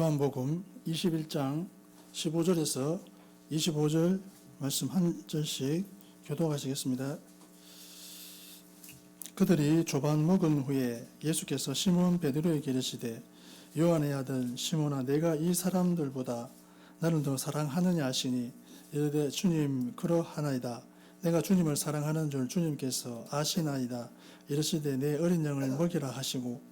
요한복음 21장 15절에서 25절 말씀 한 절씩 교독하시겠습니다. 그들이 조반 먹은 후에 예수께서 시몬 베드로에게 이르시되 요한의 아들 시몬아 내가 이 사람들보다 나를 더 사랑하느냐 하시니 이르되 주님 그러하나이다. 내가 주님을 사랑하는 줄 주님께서 아시나이다. 이르시되 내 어린 양을 먹이라 하시고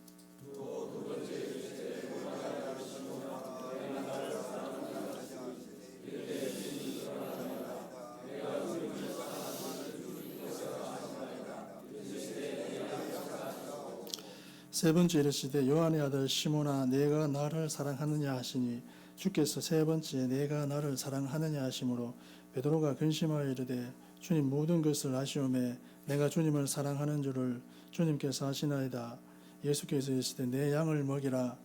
세 번째 이르시되 요한의 아들 시몬아 내가 나를 사랑하느냐 하시니 주께서 세 번째 내가 나를 사랑하느냐 하시므로 베드로가 근심하여 이르되 주님 모든 것을 아시오매 내가 주님을 사랑하는 줄을 주님께서 아시나이다. 예수께서 이르시되 내 양을 먹이라.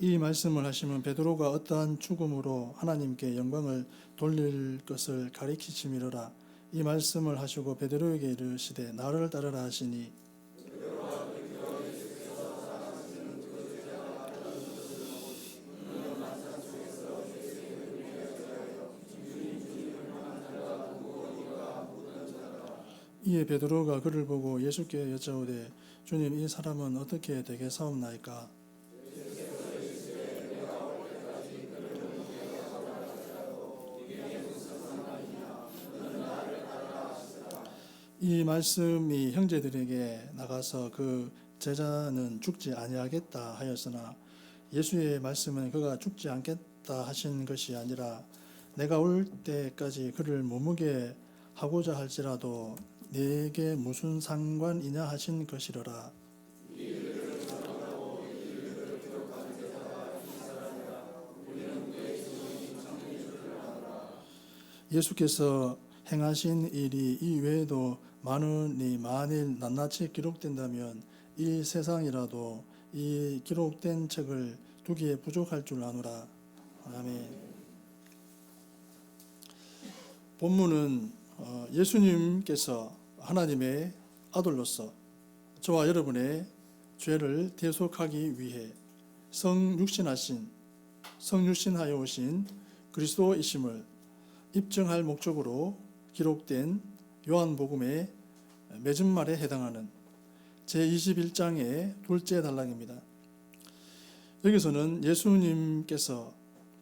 이 말씀을 하시면 베드로가 어떠한 죽음으로 하나님께 영광을 돌릴 것을 가리키심이로라. 이 말씀을 하시고 베드로에게 이르시되 나를 따르라 하시니 이에 베드로가 그를 보고 예수께 여짜오되 주님 이 사람은 어떻게 되겠사옵나이까? 이 말씀이 형제들에게 나가서 그 제자는 죽지 아니하겠다 하였으나 예수의 말씀은 그가 죽지 않겠다 하신 것이 아니라 내가 올 때까지 그를 머무게 하고자 할지라도 네게 무슨 상관이냐 하신 것이로라. 예수께서 행하신 일이 이 외에도 많으니 만일 낱낱이 기록된다면 이 세상이라도 이 기록된 책을 두기에 부족할 줄 아노라. 아멘. 본문은 예수님께서 하나님의 아들로서 저와 여러분의 죄를 대속하기 위해 성육신하여 오신 그리스도이심을 입증할 목적으로 기록된 요한복음의 맺은말에 해당하는 제21장의 둘째 단락입니다. 여기서는 예수님께서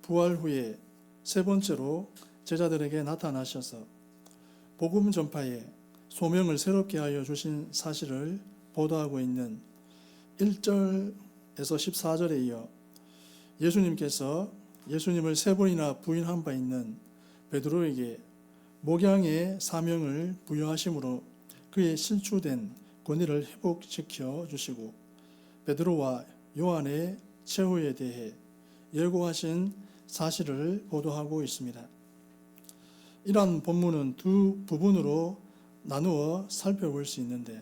부활 후에 세 번째로 제자들에게 나타나셔서 복음 전파에 소명을 새롭게 하여 주신 사실을 보도하고 있는 1절에서 14절에 이어 예수님께서 예수님을 세 번이나 부인한 바 있는 베드로에게 목양의 사명을 부여하심으로 그의 실추된 권위를 회복시켜 주시고 베드로와 요한의 최후에 대해 예고하신 사실을 보도하고 있습니다. 이러한 본문은 두 부분으로 나누어 살펴볼 수 있는데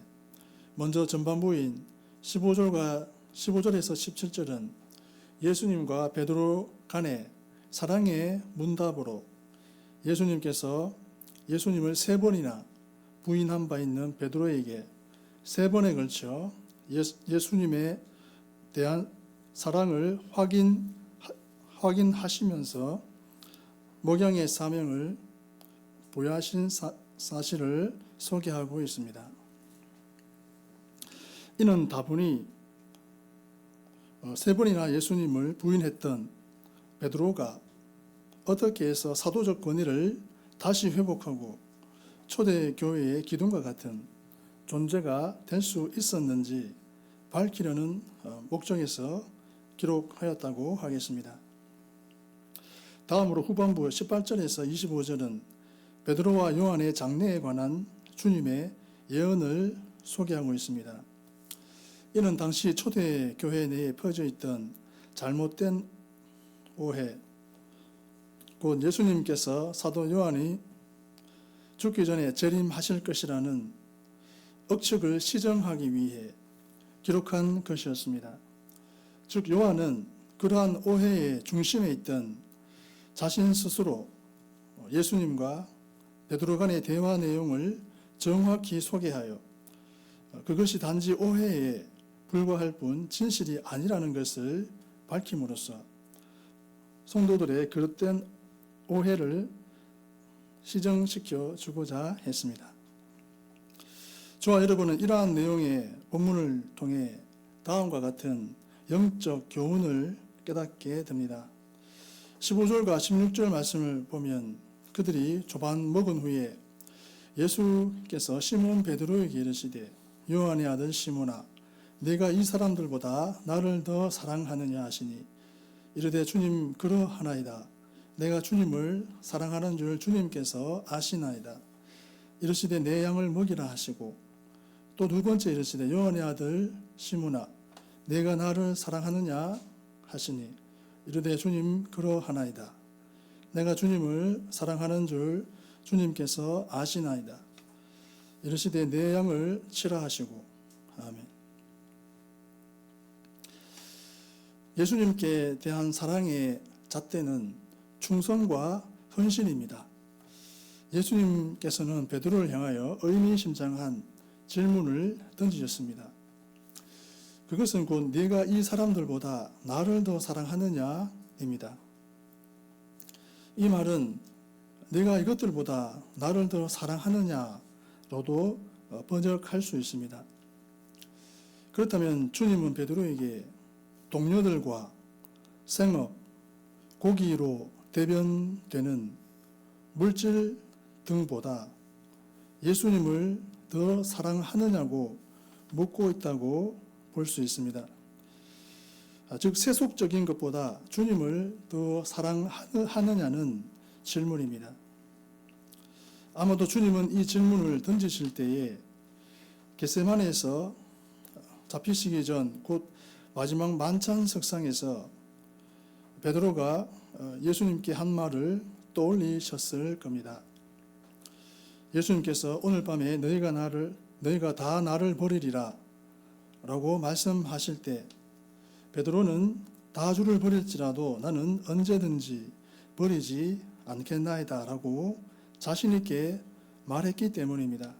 먼저 전반부인 15절에서 17절은 예수님과 베드로 간의 사랑의 문답으로 예수님께서 예수님을 세 번이나 부인한 바 있는 베드로에게 세 번에 걸쳐 예수님에 대한 사랑을 확인하시면서 목양의 사명을 부여하신 사실을 소개하고 있습니다. 이는 다분히 세 번이나 예수님을 부인했던 베드로가 어떻게 해서 사도적 권위를 다시 회복하고 초대교회의 기둥과 같은 존재가 될 수 있었는지 밝히려는 목적에서 기록하였다고 하겠습니다. 다음으로 후반부 18절에서 25절은 베드로와 요한의 장래에 관한 주님의 예언을 소개하고 있습니다. 이는 당시 초대교회 내에 퍼져 있던 잘못된 오해, 곧 예수님께서 사도 요한이 죽기 전에 재림하실 것이라는 억측을 시정하기 위해 기록한 것이었습니다. 즉 요한은 그러한 오해의 중심에 있던 자신 스스로 예수님과 베드로 간의 대화 내용을 정확히 소개하여 그것이 단지 오해에 불과할 뿐 진실이 아니라는 것을 밝힘으로써 성도들의 그릇된 오해를 시정시켜 주고자 했습니다. 저와 여러분은 이러한 내용의 본문을 통해 다음과 같은 영적 교훈을 깨닫게 됩니다. 15절과 16절 말씀을 보면 그들이 조반 먹은 후에 예수께서 시몬 베드로에게 이르시되 요한의 아들 시몬아 네가 이 사람들보다 나를 더 사랑하느냐 하시니 이르되 주님 그러하나이다. 내가 주님을 사랑하는 줄 주님께서 아시나이다. 이르시되 내 양을 먹이라 하시고 또 두 번째 이르시되 요한의 아들 시몬아 내가 나를 사랑하느냐 하시니 이르되 주님 그러하나이다. 내가 주님을 사랑하는 줄 주님께서 아시나이다. 이르시되 내 양을 치라 하시고 아멘. 예수님께 대한 사랑의 잣대는 충성과 헌신입니다. 예수님께서는 베드로를 향하여 의미심장한 질문을 던지셨습니다. 그것은 곧 네가 이 사람들보다 나를 더 사랑하느냐입니다. 이 말은 네가 이것들보다 나를 더 사랑하느냐로도 번역할 수 있습니다. 그렇다면 주님은 베드로에게 동료들과 생업, 고기로 대변되는 물질 등보다 예수님을 더 사랑하느냐고 묻고 있다고 볼 수 있습니다. 즉 세속적인 것보다 주님을 더 사랑하느냐는 질문입니다. 아마도 주님은 이 질문을 던지실 때에 겟세마네에서 잡히시기 전 곧 마지막 만찬 석상에서 베드로가 예수님께 한 말을 떠올리셨을 겁니다. 예수님께서 오늘 밤에 너희가 다 나를 버리리라 라고 말씀하실 때 베드로는 다 주를 버릴지라도 나는 언제든지 버리지 않겠나이다 라고 자신 있게 말했기 때문입니다.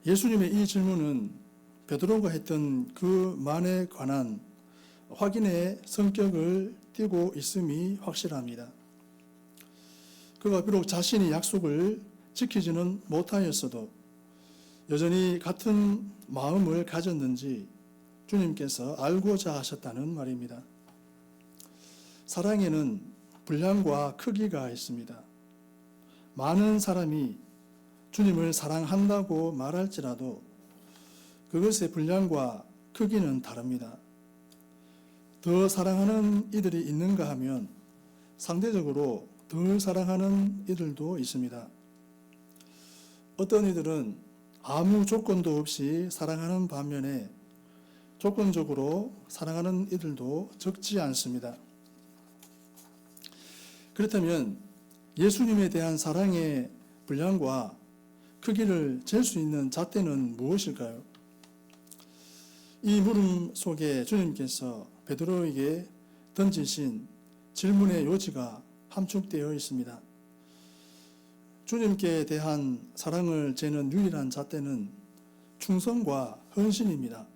예수님의 이 질문은 베드로가 했던 그 말에 관한 확인의 성격을 띠고 있음이 확실합니다. 그가 비록 자신이 약속을 지키지는 못하였어도 여전히 같은 마음을 가졌는지 주님께서 알고자 하셨다는 말입니다. 사랑에는 분량과 크기가 있습니다. 많은 사람이 주님을 사랑한다고 말할지라도 그것의 분량과 크기는 다릅니다. 더 사랑하는 이들이 있는가 하면 상대적으로 덜 사랑하는 이들도 있습니다. 어떤 이들은 아무 조건도 없이 사랑하는 반면에 조건적으로 사랑하는 이들도 적지 않습니다. 그렇다면 예수님에 대한 사랑의 분량과 크기를 잴 수 있는 잣대는 무엇일까요? 이 물음 속에 주님께서 베드로에게 던지신 질문의 요지가 함축되어 있습니다. 주님께 대한 사랑을 재는 유일한 잣대는 충성과 헌신입니다.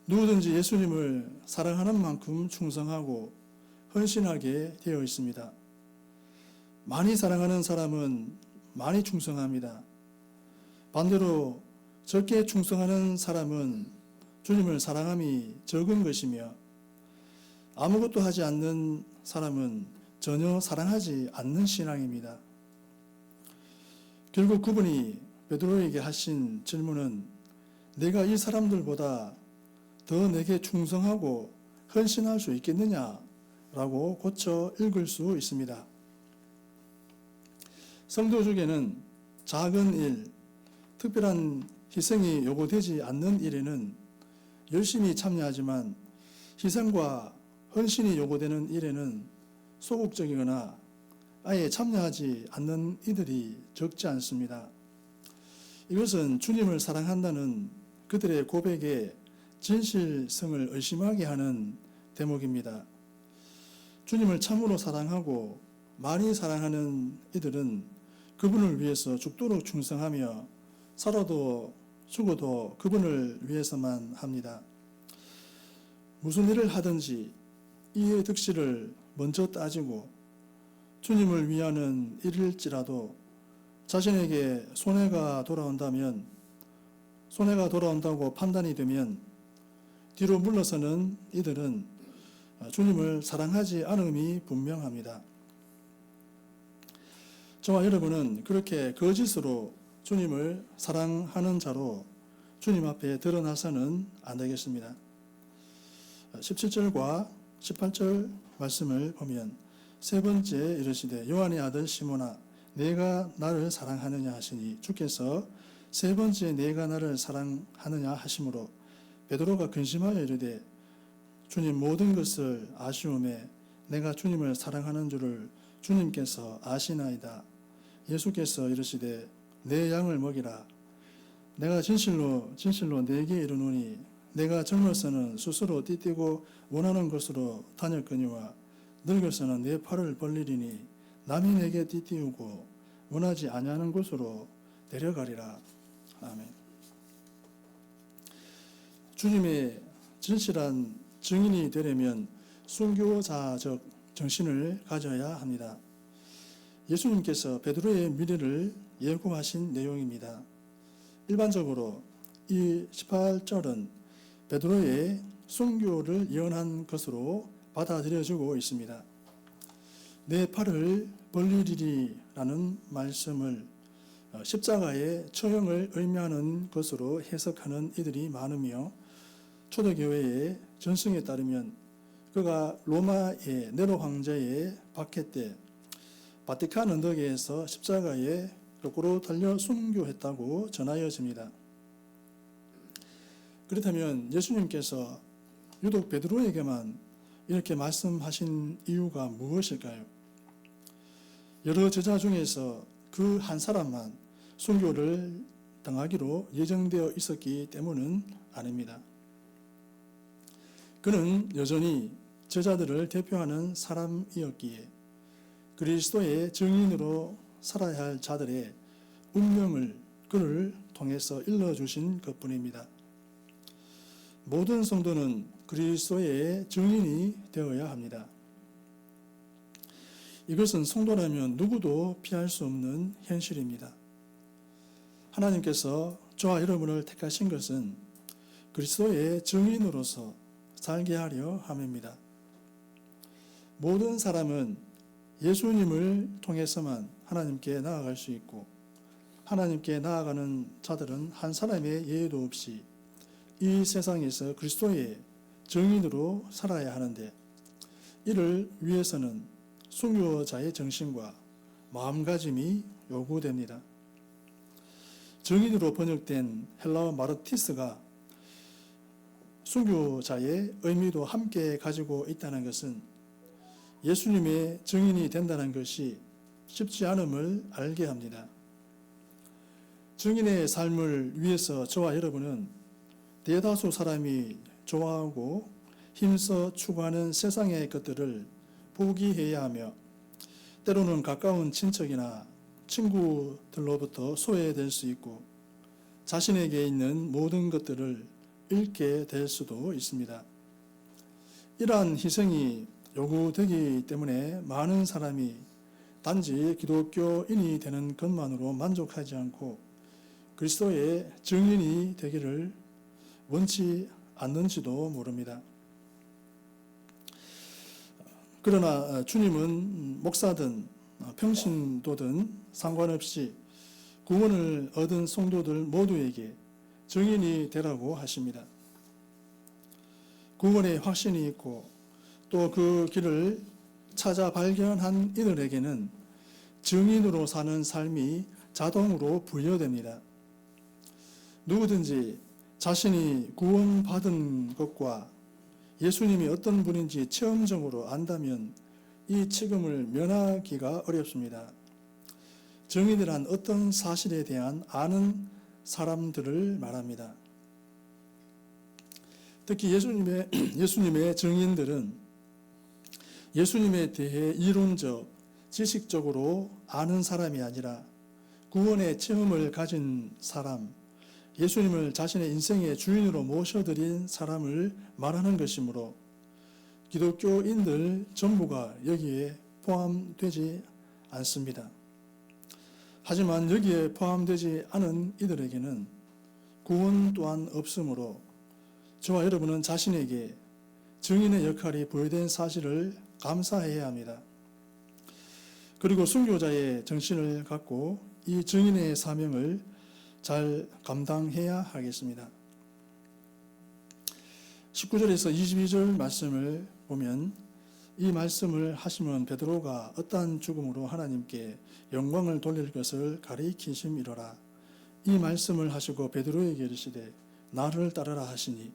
누구든지 예수님을 사랑하는 만큼 충성하고 헌신하게 되어 있습니다. 많이 사랑하는 사람은 많이 충성합니다. 반대로 적게 충성하는 사람은 주님을 사랑함이 적은 것이며 아무것도 하지 않는 사람은 전혀 사랑하지 않는 신앙입니다. 결국 그분이 베드로에게 하신 질문은 내가 이 사람들보다 더 내게 충성하고 헌신할 수 있겠느냐라고 고쳐 읽을 수 있습니다. 성도 중에는 작은 일, 특별한 희생이 요구되지 않는 일에는 열심히 참여하지만 희생과 헌신이 요구되는 일에는 소극적이거나 아예 참여하지 않는 이들이 적지 않습니다. 이것은 주님을 사랑한다는 그들의 고백에 진실성을 의심하게 하는 대목입니다. 주님을 참으로 사랑하고 많이 사랑하는 이들은 그분을 위해서 죽도록 충성하며 살아도 죽어도 그분을 위해서만 합니다. 무슨 일을 하든지 이의 득실을 먼저 따지고 주님을 위하는 일일지라도 자신에게 손해가 돌아온다고 판단이 되면 뒤로 물러서는 이들은 주님을 사랑하지 않음이 분명합니다. 저와 여러분은 그렇게 거짓으로 주님을 사랑하는 자로 주님 앞에 드러나서는 안 되겠습니다. 17절과 18절 말씀을 보면 세 번째 이르시되 요한의 아들 시몬아 내가 나를 사랑하느냐 하시니 주께서 세 번째 내가 나를 사랑하느냐 하심으로 베드로가 근심하여 이르되 주님 모든 것을 아시오매 내가 주님을 사랑하는 줄을 주님께서 아시나이다. 예수께서 이르시되 내 양을 먹이라. 내가 진실로 네게 이르노니 내가 젊어서는 스스로 띠띠고 원하는 곳으로 다녔거니와 늙어서는 내 팔을 벌리리니 남이 내게 띠띠우고 원하지 아니하는 곳으로 데려가리라. 아멘. 주님의 진실한 증인이 되려면 순교자적 정신을 가져야 합니다. 예수님께서 베드로의 미래를 예고하신 내용입니다. 일반적으로 이 18절은 베드로의 순교를 예언한 것으로 받아들여지고 있습니다. 내 팔을 벌리리라는 말씀을 십자가의 처형을 의미하는 것으로 해석하는 이들이 많으며 초대교회의 전승에 따르면 그가 로마의 네로 황제의 박해 때 바티칸 언덕에서 십자가에 거꾸로 달려 순교했다고 전하여집니다. 그렇다면 예수님께서 유독 베드로에게만 이렇게 말씀하신 이유가 무엇일까요? 여러 제자 중에서 그 한 사람만 순교를 당하기로 예정되어 있었기 때문은 아닙니다. 그는 여전히 제자들을 대표하는 사람이었기에 그리스도의 증인으로 살아야 할 자들의 운명을 그를 통해서 일러주신 것뿐입니다. 모든 성도는 그리스도의 증인이 되어야 합니다. 이것은 성도라면 누구도 피할 수 없는 현실입니다. 하나님께서 저와 여러분을 택하신 것은 그리스도의 증인으로서 살게 하려 함입니다. 모든 사람은 예수님을 통해서만 하나님께 나아갈 수 있고 하나님께 나아가는 자들은 한 사람의 예외도 없이 이 세상에서 그리스도의 증인으로 살아야 하는데 이를 위해서는 순교자의 정신과 마음가짐이 요구됩니다. 증인으로 번역된 헬라어 마르티스가 순교자의 의미도 함께 가지고 있다는 것은 예수님의 증인이 된다는 것이 쉽지 않음을 알게 합니다. 증인의 삶을 위해서 저와 여러분은 대다수 사람이 좋아하고 힘써 추구하는 세상의 것들을 포기해야 하며 때로는 가까운 친척이나 친구들로부터 소외될 수 있고 자신에게 있는 모든 것들을 잃게 될 수도 있습니다. 이러한 희생이 요구되기 때문에 많은 사람이 단지 기독교인이 되는 것만으로 만족하지 않고 그리스도의 증인이 되기를 원치 않는지도 모릅니다. 그러나 주님은 목사든 평신도든 상관없이 구원을 얻은 성도들 모두에게 증인이 되라고 하십니다. 구원의 확신이 있고 또 그 길을 찾아 발견한 이들에게는 증인으로 사는 삶이 자동으로 부여됩니다. 누구든지 자신이 구원받은 것과 예수님이 어떤 분인지 체험적으로 안다면 이 책임을 면하기가 어렵습니다. 증인이란 어떤 사실에 대한 아는 사람들을 말합니다. 특히 예수님의 증인들은 예수님에 대해 이론적, 지식적으로 아는 사람이 아니라 구원의 체험을 가진 사람, 예수님을 자신의 인생의 주인으로 모셔드린 사람을 말하는 것이므로 기독교인들 전부가 여기에 포함되지 않습니다. 하지만 여기에 포함되지 않은 이들에게는 구원 또한 없으므로 저와 여러분은 자신에게 증인의 역할이 부여된 사실을 감사해야 합니다. 그리고 순교자의 정신을 갖고 이 증인의 사명을 잘 감당해야 하겠습니다. 19절에서 22절 말씀을 보면 이 말씀을 하시면 베드로가 어떠한 죽음으로 하나님께 영광을 돌릴 것을 가리키심이로라. 이 말씀을 하시고 베드로에게 이르시되 나를 따르라 하시니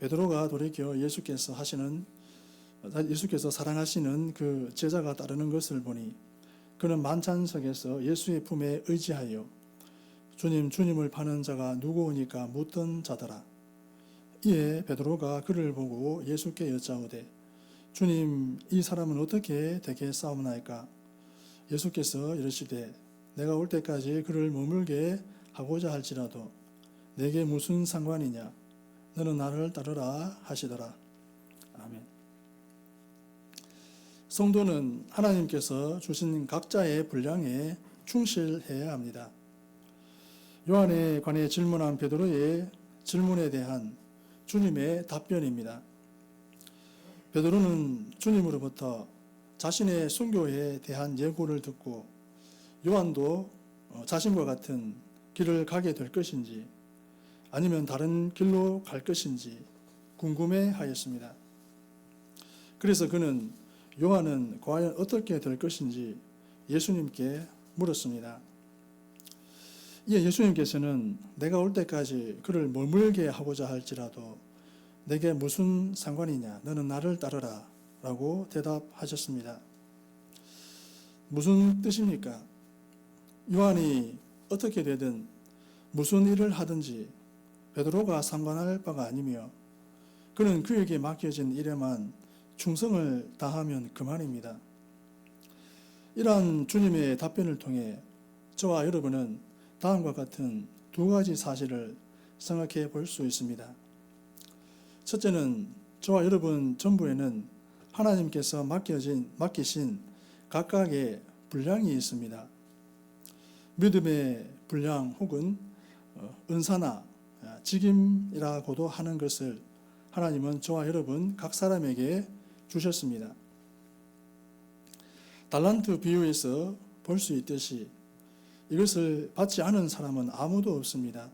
베드로가 돌이켜 예수께서 사랑하시는 그 제자가 따르는 것을 보니 그는 만찬석에서 예수의 품에 의지하여 주님을 파는 자가 누구오니까 묻던 자더라. 이에 베드로가 그를 보고 예수께 여짜오되 주님, 이 사람은 어떻게 되겠사옵나이까? 예수께서 이르시되 내가 올 때까지 그를 머물게 하고자 할지라도 내게 무슨 상관이냐? 너는 나를 따르라 하시더라. 아멘. 성도는 하나님께서 주신 각자의 분량에 충실해야 합니다. 요한에 관해 질문한 베드로의 질문에 대한 주님의 답변입니다. 베드로는 주님으로부터 자신의 순교에 대한 예고를 듣고 요한도 자신과 같은 길을 가게 될 것인지 아니면 다른 길로 갈 것인지 궁금해하였습니다. 그래서 그는 요한은 과연 어떻게 될 것인지 예수님께 물었습니다. 이에 예수님께서는 내가 올 때까지 그를 머물게 하고자 할지라도 내게 무슨 상관이냐? 너는 나를 따르라 라고 대답하셨습니다. 무슨 뜻입니까? 요한이 어떻게 되든 무슨 일을 하든지 베드로가 상관할 바가 아니며 그는 그에게 맡겨진 일에만 충성을 다하면 그만입니다. 이러한 주님의 답변을 통해 저와 여러분은 다음과 같은 두 가지 사실을 생각해 볼 수 있습니다. 첫째는 저와 여러분 전부에는 하나님께서 맡기신 각각의 분량이 있습니다. 믿음의 분량 혹은 은사나 직임이라고도 하는 것을 하나님은 저와 여러분 각 사람에게 주셨습니다. 달란트 비유에서 볼 수 있듯이 이것을 받지 않은 사람은 아무도 없습니다.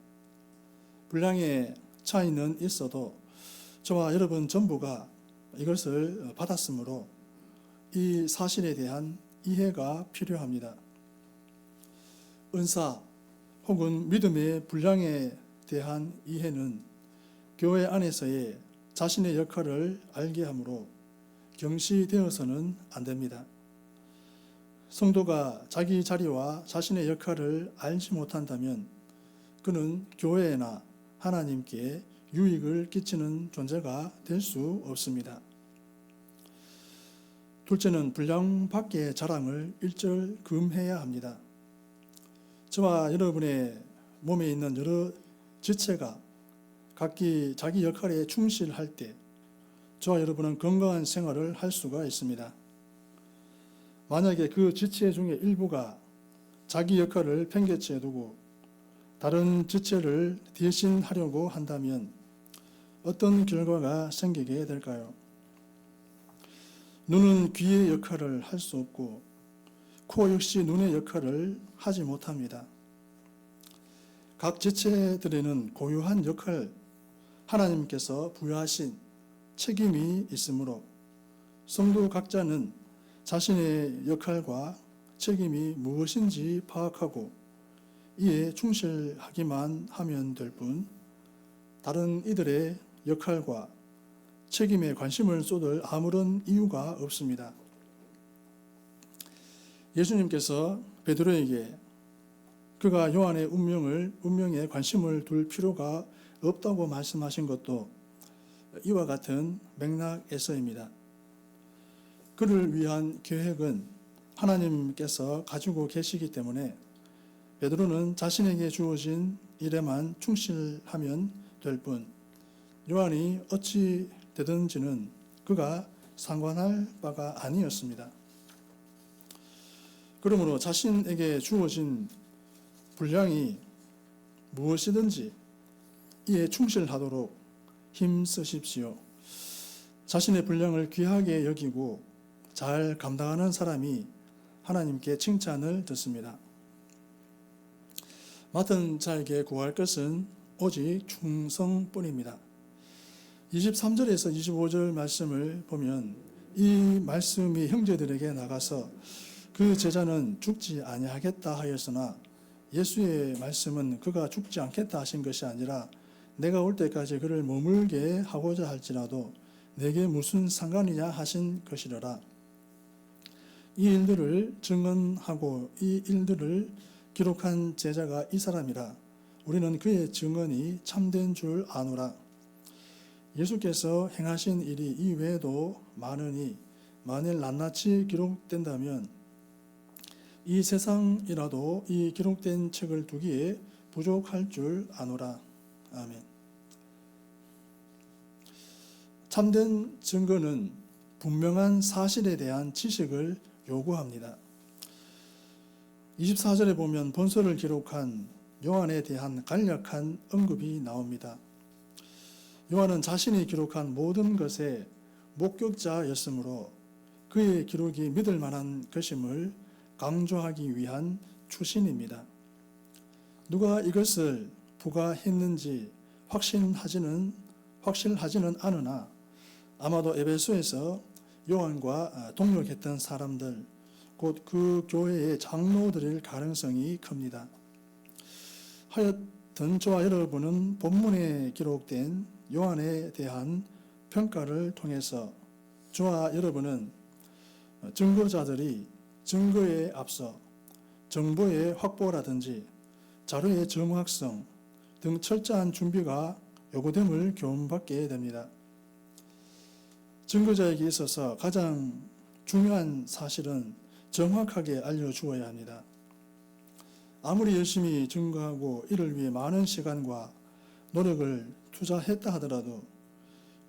분량의 차이는 있어도 저와 여러분 전부가 이것을 받았으므로 이 사실에 대한 이해가 필요합니다. 은사 혹은 믿음의 분량에 대한 이해는 교회 안에서의 자신의 역할을 알게 하므로 경시되어서는 안 됩니다. 성도가 자기 자리와 자신의 역할을 알지 못한다면 그는 교회나 하나님께 유익을 끼치는 존재가 될 수 없습니다. 둘째는 분량 밖의 자랑을 일절 금해야 합니다. 저와 여러분의 몸에 있는 여러 지체가 각기 자기 역할에 충실할 때 저와 여러분은 건강한 생활을 할 수가 있습니다. 만약에 그 지체 중에 일부가 자기 역할을 팽개쳐 두고 다른 지체를 대신하려고 한다면 어떤 결과가 생기게 될까요? 눈은 귀의 역할을 할 수 없고 코 역시 눈의 역할을 하지 못합니다. 각 지체들에는 고유한 역할, 하나님께서 부여하신 책임이 있으므로 성도 각자는 자신의 역할과 책임이 무엇인지 파악하고 이에 충실하기만 하면 될 뿐 다른 이들의 역할과 책임에 관심을 쏟을 아무런 이유가 없습니다. 예수님께서 베드로에게 그가 요한의 운명에 관심을 둘 필요가 없다고 말씀하신 것도 이와 같은 맥락에서입니다. 그를 위한 계획은 하나님께서 가지고 계시기 때문에 베드로는 자신에게 주어진 일에만 충실하면 될 뿐, 요한이 어찌 되든지는 그가 상관할 바가 아니었습니다. 그러므로 자신에게 주어진 분량이 무엇이든지 이에 충실하도록 힘쓰십시오. 자신의 분량을 귀하게 여기고 잘 감당하는 사람이 하나님께 칭찬을 듣습니다. 맡은 자에게 구할 것은 오직 충성뿐입니다. 23절에서 25절 말씀을 보면 이 말씀이 형제들에게 나가서 그 제자는 죽지 아니하겠다 하였으나 예수의 말씀은 그가 죽지 않겠다 하신 것이 아니라 내가 올 때까지 그를 머물게 하고자 할지라도 내게 무슨 상관이냐 하신 것이더라. 이 일들을 증언하고 이 일들을 기록한 제자가 이 사람이라. 우리는 그의 증언이 참된 줄 아노라. 예수께서 행하신 일이 이 외에도 많으니 만일 낱낱이 기록된다면 이 세상이라도 이 기록된 책을 두기에 부족할 줄 아노라. 아멘. 참된 증거는 분명한 사실에 대한 지식을 요구합니다. 24절에 보면 본서를 기록한 요한에 대한 간략한 언급이 나옵니다. 요한은 자신이 기록한 모든 것의 목격자였으므로 그의 기록이 믿을 만한 것임을 강조하기 위한 추신입니다. 누가 이것을 부가했는지 확실하지는 않으나 아마도 에베소에서 요한과 동역했던 사람들, 곧 그 교회의 장로들일 가능성이 큽니다. 하여튼 저와 여러분은 본문에 기록된 요한에 대한 평가를 통해서 저와 여러분은 증거자들이 증거에 앞서 정보의 확보라든지 자료의 정확성 등 철저한 준비가 요구됨을 교훈받게 됩니다. 증거자에게 있어서 가장 중요한 사실은 정확하게 알려주어야 합니다. 아무리 열심히 증거하고 이를 위해 많은 시간과 노력을 투자했다 하더라도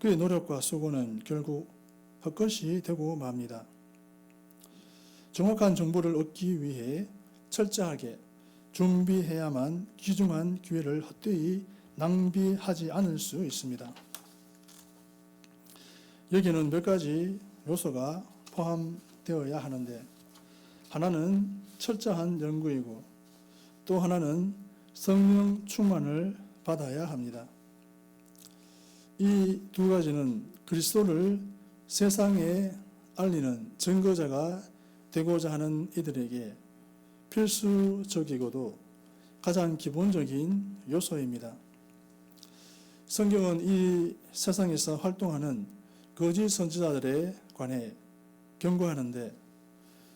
그의 노력과 수고는 결국 헛것이 되고 맙니다. 정확한 정보를 얻기 위해 철저하게 준비해야만 귀중한 기회를 헛되이 낭비하지 않을 수 있습니다. 여기에는 몇 가지 요소가 포함되어야 하는데, 하나는 철저한 연구이고 또 하나는 성령 충만을 받아야 합니다. 이 두 가지는 그리스도를 세상에 알리는 증거자가 되고자 하는 이들에게 필수적이고도 가장 기본적인 요소입니다. 성경은 이 세상에서 활동하는 거짓 선지자들에 관해 경고하는데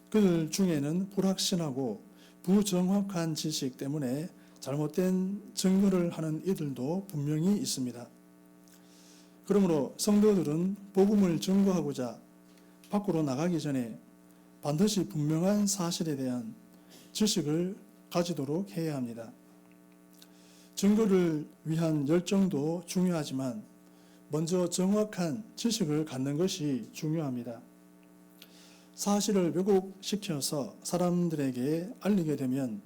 그들 중에는 불확실하고 부정확한 지식 때문에 잘못된 증거를 하는 이들도 분명히 있습니다. 그러므로 성도들은 복음을 증거하고자 밖으로 나가기 전에 반드시 분명한 사실에 대한 지식을 가지도록 해야 합니다. 증거를 위한 열정도 중요하지만 먼저 정확한 지식을 갖는 것이 중요합니다. 사실을 왜곡시켜서 사람들에게 알리게 되면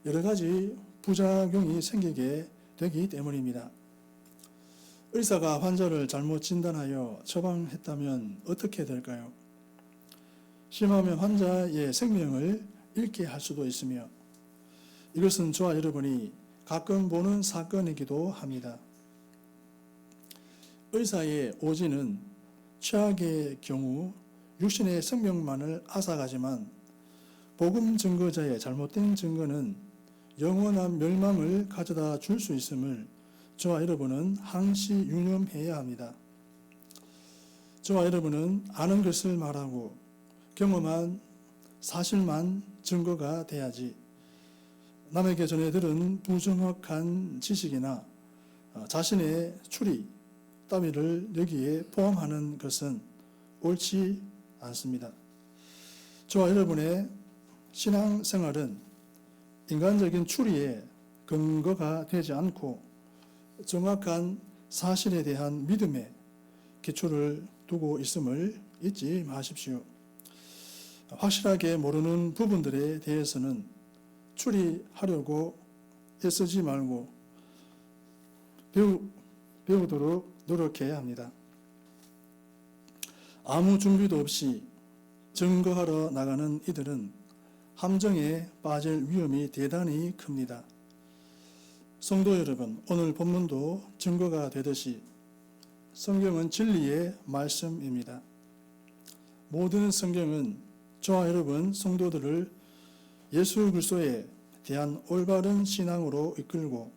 여러 가지 부작용이 생기게 되기 때문입니다. 의사가 환자를 잘못 진단하여 처방했다면 어떻게 될까요? 심하면 환자의 생명을 잃게 할 수도 있으며 이것은 저와 여러분이 가끔 보는 사건이기도 합니다. 의사의 오지는 최악의 경우 육신의 생명만을 앗아가지만 복음 증거자의 잘못된 증거는 영원한 멸망을 가져다 줄 수 있음을 저와 여러분은 항시 유념해야 합니다. 저와 여러분은 아는 것을 말하고 경험한 사실만 증거가 돼야지 남에게 전해 들은 부정확한 지식이나 자신의 추리 따위를 여기에 포함하는 것은 옳지 않습니다. 저와 여러분의 신앙생활은 인간적인 추리에 근거가 되지 않고 정확한 사실에 대한 믿음에 기초를 두고 있음을 잊지 마십시오. 확실하게 모르는 부분들에 대해서는 추리하려고 애쓰지 말고 배우도록 노력해야 합니다. 아무 준비도 없이 증거하러 나가는 이들은 함정에 빠질 위험이 대단히 큽니다. 성도 여러분, 오늘 본문도 증거가 되듯이 성경은 진리의 말씀입니다. 모든 성경은 저와 여러분 성도들을 예수 그리스도에 대한 올바른 신앙으로 이끌고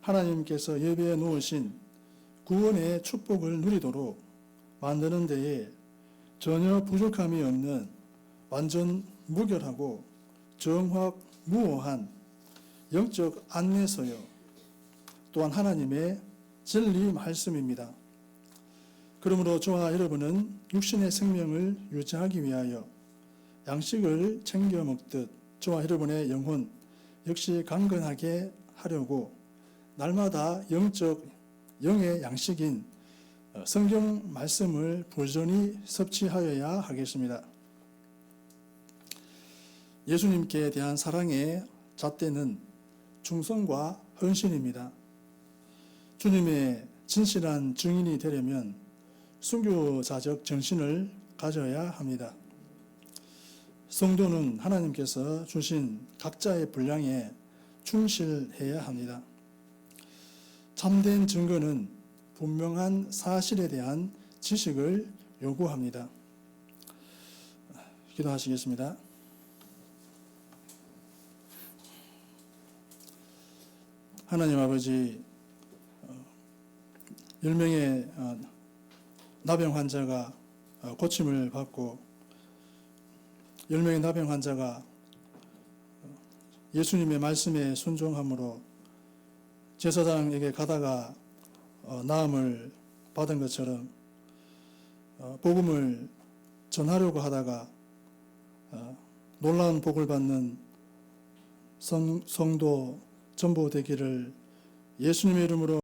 하나님께서 예배해 놓으신 구원의 축복을 누리도록 만드는 데에 전혀 부족함이 없는 완전 무결하고 정확무오한 영적 안내서요, 또한 하나님의 진리 말씀입니다. 그러므로 저와 여러분은 육신의 생명을 유지하기 위하여 양식을 챙겨 먹듯 저와 여러분의 영혼 역시 강건하게 하려고 날마다 영의 양식인 성경 말씀을 부지런히 섭취하여야 하겠습니다. 예수님께 대한 사랑의 잣대는 충성과 헌신입니다. 주님의 진실한 증인이 되려면 순교자적 정신을 가져야 합니다. 성도는 하나님께서 주신 각자의 분량에 충실해야 합니다. 참된 증거는 분명한 사실에 대한 지식을 요구합니다. 기도하시겠습니다. 하나님 아버지, 10명의 나병 환자가 고침을 받고 10명의 나병 환자가 예수님의 말씀에 순종함으로 제사장에게 가다가 나음을 받은 것처럼 복음을 전하려고 하다가 놀라운 복을 받는 성도 전부 되기를 예수님의 이름으로